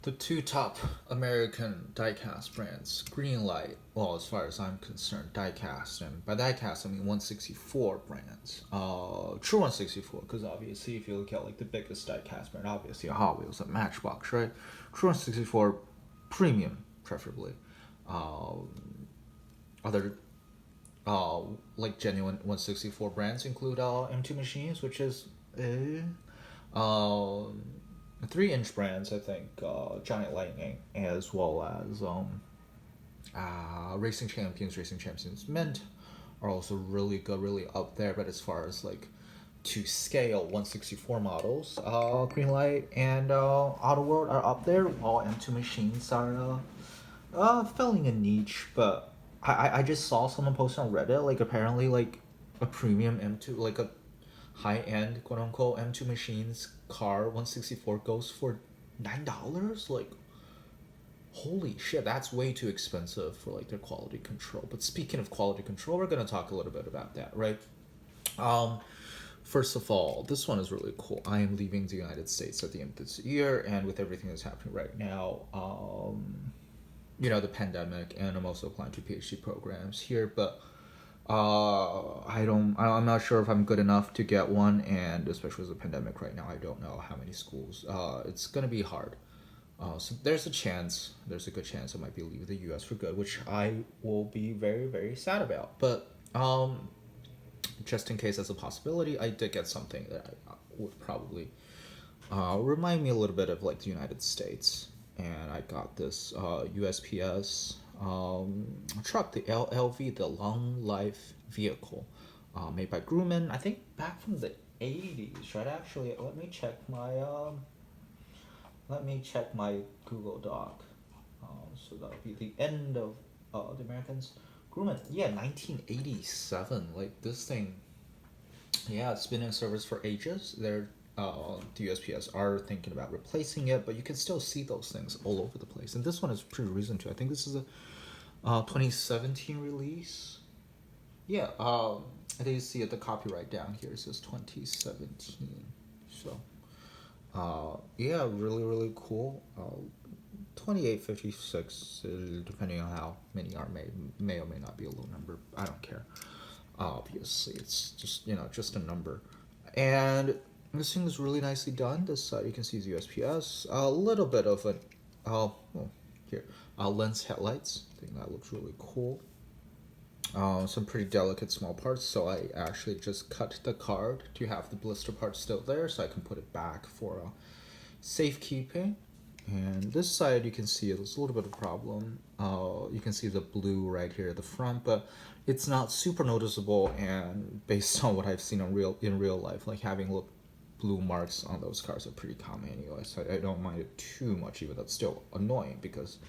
The two top American diecast brands, Greenlight, well, as far as I'm concerned, diecast, and by diecast I mean 164 brands. True 164, because obviously if you look at like the biggest diecast brand, obviously a Hot Wheels, a Matchbox, right? True 164 premium, preferably. Other like genuine 164 brands include M2 Machines, which is um, 3-inch brands, I think, Giant Lightning, as well as Racing Champions Mint are also really good, really up there. But as far as like to scale 164 models, Greenlight and Auto World are up there. All M2 machines are filling a niche, but I just saw someone post on Reddit like apparently like a premium M2, like a high end quote unquote M2 machines car 164 goes for $9. Like holy shit, that's way too expensive for like their quality control. But speaking of quality control, we're gonna talk a little bit about that, right? Um, First of all, this one is really cool. I am leaving the United States at the end of this year, and with everything that's happening right now, the pandemic, and I'm also applying to PhD programs here, but I'm not sure if I'm good enough to get one, and especially with the pandemic right now, I don't know how many schools. It's gonna be hard. So there's a good chance I might be leaving the U.S. for good, which I will be very, very sad about. But just in case as a possibility, I did get something that I would probably remind me a little bit of like the United States, and I got this USPS truck, the LLV, the Long Life Vehicle, made by Grumman. I think back from the 80s, right? Actually, let me check my Google Doc. So that'll be the end of the Americans. Grumman, yeah, 1987. Like this thing, yeah, it's been in service for ages. The USPS are thinking about replacing it, but you can still see those things all over the place. And this one is pretty recent too. I think this is a 2017 release. Yeah, I think you see it, the copyright down here. It says 2017. So, yeah, really, really cool. 2856, depending on how many are made, may or may not be a low number. I don't care. Obviously, it's just just a number, and this thing is really nicely done. This side you can see the USPS, a little bit of an well, here lens headlights. I think that looks really cool. Some pretty delicate small parts, so I actually just cut the card to have the blister part still there, so I can put it back for safekeeping. And this side you can see there's a little bit of a problem. You can see the blue right here at the front, but it's not super noticeable. And based on what I've seen in real life, like having blue marks on those cars are pretty common anyway. So I don't mind it too much, even though it's still annoying because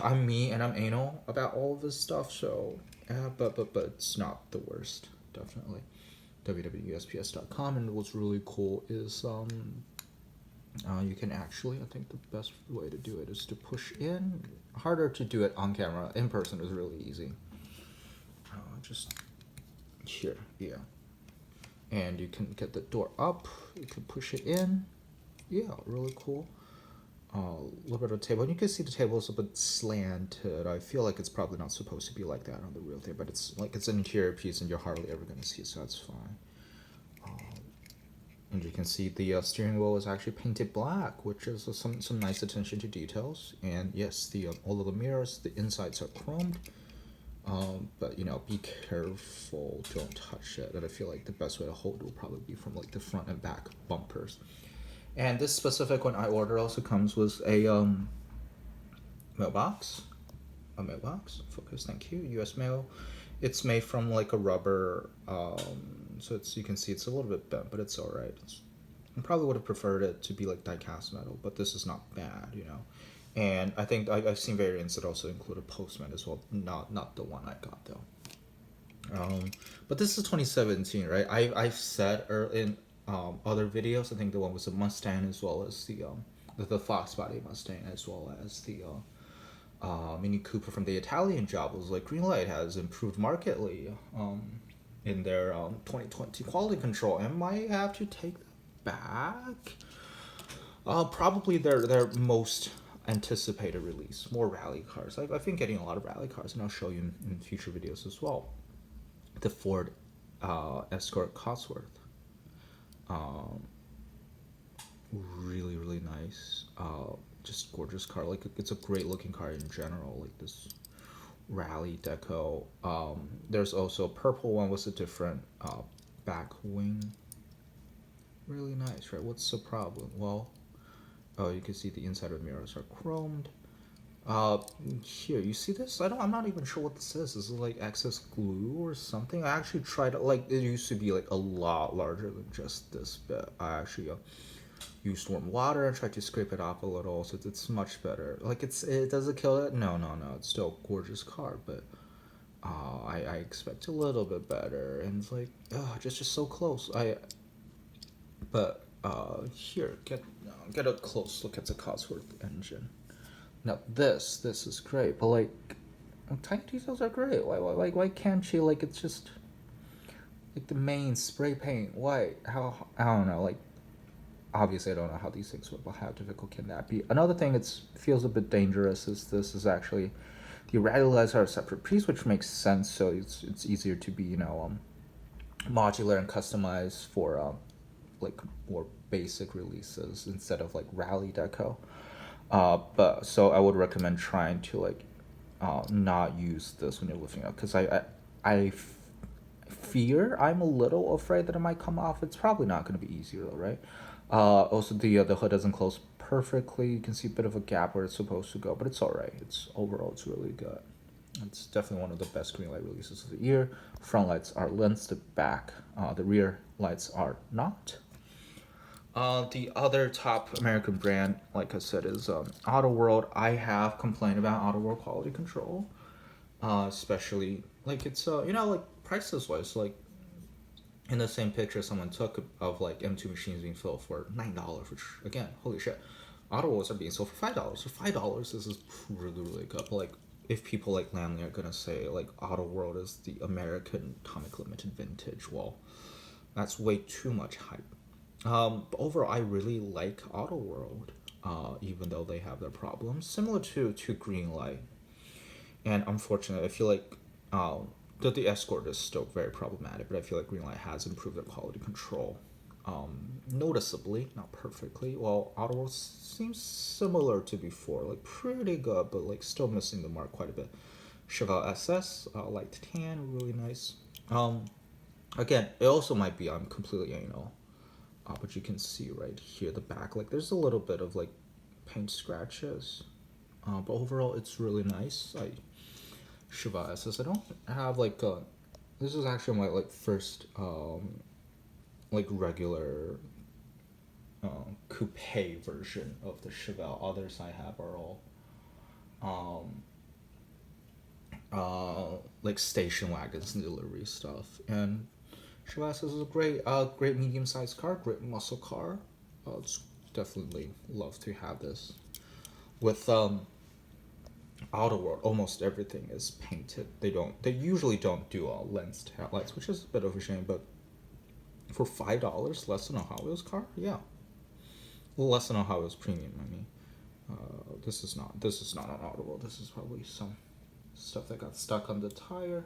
I'm me and I'm anal about all of this stuff. So, but it's not the worst, definitely. www.usps.com. And what's really cool is you can actually, I think the best way to do it is to push in. Harder to do it on camera. In person is really easy. Just here, yeah. And you can get the door up. You can push it in. Yeah, really cool. A little bit of a table. And you can see the table is a bit slanted. I feel like it's probably not supposed to be like that on the real thing, but it's like it's an interior piece and you're hardly ever going to see it, so that's fine. And you can see the steering wheel is actually painted black, which is some nice attention to details. And yes, the all of the mirrors, the insides are chromed. But be careful, don't touch it. And I feel like the best way to hold it will probably be from like the front and back bumpers. And this specific one I ordered also comes with a mailbox. A mailbox. Focus, thank you. US mail. It's made from like a rubber, so you can see it's a little bit bent, but it's all right. I probably would have preferred it to be like die-cast metal, but this is not bad, And I think I've seen variants that also include a postman as well. Not the one I got though. But this is 2017, right? I've said in other videos. I think the one was a Mustang as well as the Fox body Mustang as well as the Mini Cooper from the Italian job was like Greenlight has improved markedly in their 2020 quality control, and might have to take that back. Probably their most anticipated release. More rally cars. I've been getting a lot of rally cars, and I'll show you in future videos as well. The Ford Escort Cosworth. Um, really nice. Just gorgeous car. Like it's a great looking car in general. Like this rally deco. There's also a purple one with a different back wing. Really nice, right? What's the problem? Well, oh, you can see the inside of the mirrors are chromed. Uh, Here, you see this? I'm not even sure what this is. Is it like excess glue or something? I actually tried, like, it used to be like a lot larger than just this bit. I actually used warm water and tried to scrape it off a little, so it's much better. Like, it does it kill it? No, it's still a gorgeous car, but I expect a little bit better, and it's like, just so close. But here, get a close look at the Cosworth engine. Now this is great, but like tiny details are great. Why can't she, like, it's just like the main spray paint white? How, I don't know. Like, obviously I don't know how these things work, but how difficult can that be? Another thing it feels a bit dangerous is this is actually the rally lights are a separate piece, which makes sense. So it's easier to be modular and customized for like more basic releases instead of like rally deco. But so I would recommend trying to like not use this when you're lifting up, because I fear, I'm a little afraid that it might come off. It's probably not going to be easier though, right? Also the hood doesn't close perfectly. You can see a bit of a gap where it's supposed to go, but it's all right. It's overall it's really good. It's definitely one of the best Greenlight releases of the year. Front lights are lens to back. The rear lights are not. The other top American brand, like I said, is Auto World. I have complained about Auto World quality control, especially like it's like prices wise, like in the same picture someone took of like M2 machines being sold for $9, which again, holy shit, Auto Worlds are being sold for $5. For $5, this is really good. But like, if people like Lamley are gonna say like Auto World is the American Atomic Limited vintage, well, that's way too much hype. But overall, I really like Auto World, even though they have their problems, similar to Greenlight. And unfortunately, I feel like the Escort is still very problematic, but I feel like Greenlight has improved their quality control noticeably, not perfectly. Well, Auto World seems similar to before, like pretty good, but like still missing the mark quite a bit. Chevelle SS, light tan, really nice. Again, it also might be I'm completely but you can see right here the back, like there's a little bit of like paint scratches, but overall it's really nice. Chevelle SS. I don't have like this is actually my like first like regular coupe version of the Chevelle. Others I have are all like station wagons and delivery stuff. And Chevelle is a great medium-sized car, great muscle car. It's definitely love to have this. With Auto World, almost everything is painted. They usually don't do lens taillights, which is a bit of a shame. But for $5, less than a Hot Wheels car, yeah, less than a Hot Wheels premium. I mean, this is not an Auto World. This is probably some stuff that got stuck on the tire.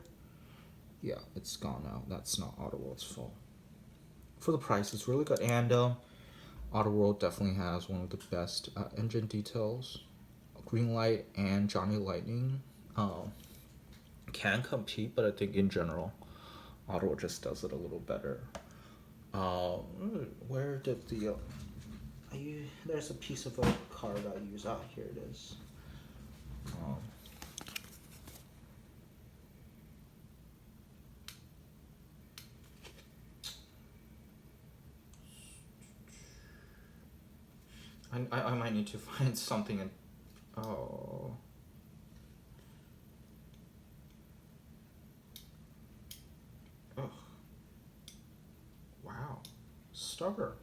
Yeah, it's gone now. That's not Auto World's fault. For the price, it's really good. And Auto World definitely has one of the best engine details. Greenlight and Johnny Lightning can compete, but I think in general, Auto World just does it a little better. Where did the there's a piece of a card I use. Here it is. I might need to find something in. Oh. Ugh. Wow. Stubber.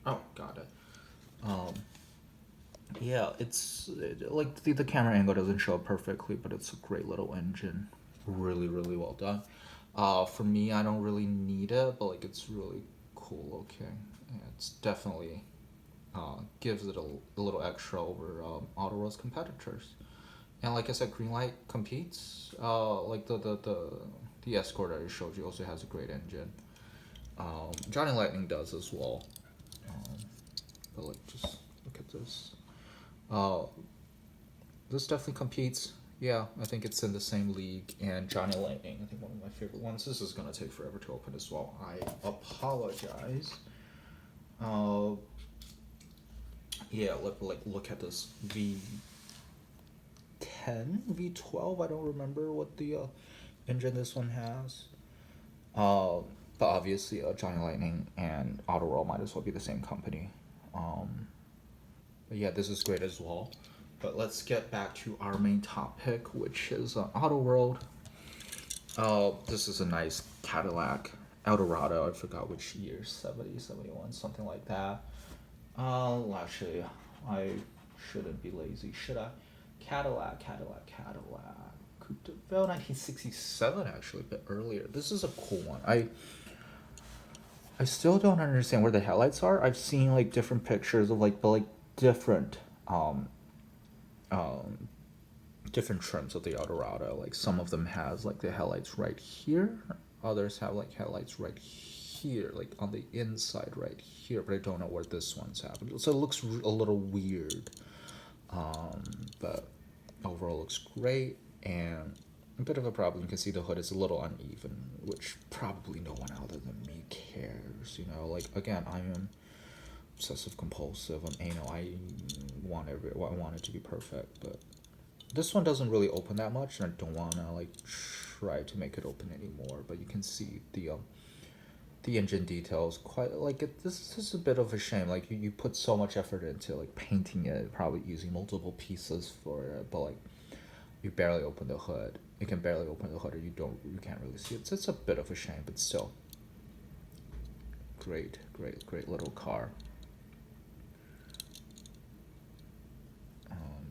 Oh, got it. Yeah, like the camera angle doesn't show up perfectly, but it's a great little engine. Really well done. For me, I don't really need it, but like it's really cool looking. Yeah, it's definitely gives it a little extra over Auto World's competitors. And like I said, Greenlight competes. Like the Escort I showed you also has a great engine. Johnny Lightning does as well. But like, just look at this. This definitely competes. Yeah, I think it's in the same league. And Johnny Lightning, I think one of my favorite ones. This is gonna take forever to open as well. I apologize. Yeah, look at this V10, V12. I don't remember what the engine this one has. But obviously, Johnny Lightning and Auto World might as well be the same company. But yeah, this is great as well. But let's get back to our main topic, which is Auto World. This is a nice Cadillac Eldorado. I forgot which year, 70, 71, something like that. Actually, I shouldn't be lazy, should I? Cadillac. Coupe de Ville, 1967, actually, a bit earlier. This is a cool one. I still don't understand where the headlights are. I've seen like different pictures of different different trims of the Eldorado. Like some of them has like the headlights right here. Others have like headlights right here, like on the inside right here. But I don't know where this one's happened. So it looks a little weird. But overall looks great. And a bit of a problem, you can see the hood is a little uneven, which probably no one other than me cares. You know, like again, I am obsessive compulsive. I want it to be perfect, but this one doesn't really open that much, and I don't wanna like try to make it open anymore. But you can see the engine details quite like it. This is a bit of a shame. Like you put so much effort into like painting it, probably using multiple pieces for it, but like you barely open the hood. You can barely open the hood, or you can't really see it. So it's a bit of a shame, but still, great little car.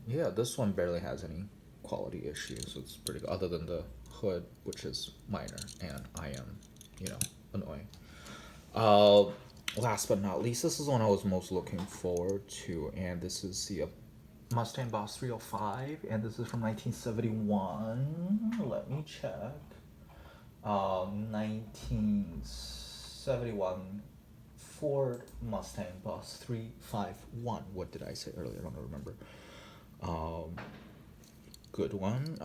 Yeah, this one barely has any quality issues. It's pretty good, other than the hood, which is minor, and I am, annoying. Last but not least, this is one I was most looking forward to, and this is the Mustang Boss 305, and this is from 1971. Let me check. 1971 Ford Mustang Boss 351. What did I say earlier? I don't remember. Good one.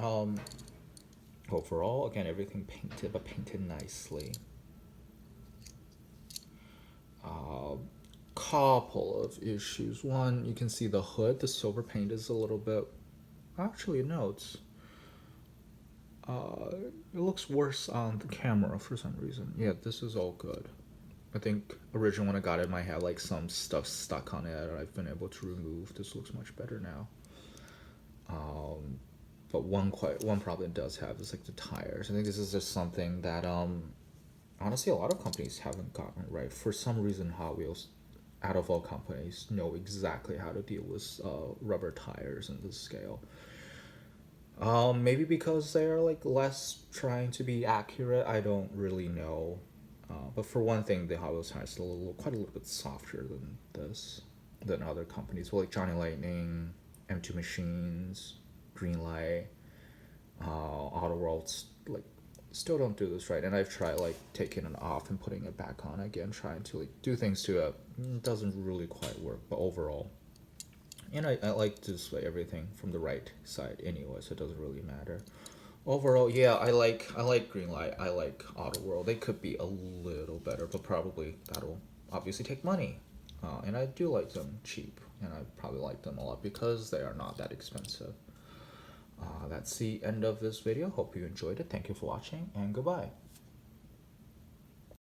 Overall, again, everything painted, but painted nicely. Couple of issues. One, you can see the hood. The silver paint is a little bit. Actually, no, it looks worse on the camera for some reason. Yeah, this is all good. I think originally when I got it, I had like some stuff stuck on it. I've been able to remove. This looks much better now. But one problem it does have is like the tires. I think this is just something that honestly a lot of companies haven't gotten right. For some reason, Hot Wheels, out of all companies, know exactly how to deal with rubber tires in this scale. Maybe because they're like less trying to be accurate. I don't really know. But for one thing, the Hot Wheels tires are quite a little bit softer than other companies. Well, like Johnny Lightning, M2 Machines, Greenlight, Auto Worlds, like still don't do this right. And I've tried like taking it off and putting it back on again, trying to like do things to it. It doesn't really quite work. But overall, and I like to display everything from the right side anyway, so it doesn't really matter. Overall, yeah, I like Greenlight. I like Auto World. They could be a little better, but probably that'll obviously take money. And I do like them cheap, and I probably like them a lot because they are not that expensive. That's the end of this video. Hope you enjoyed it. Thank you for watching, and goodbye.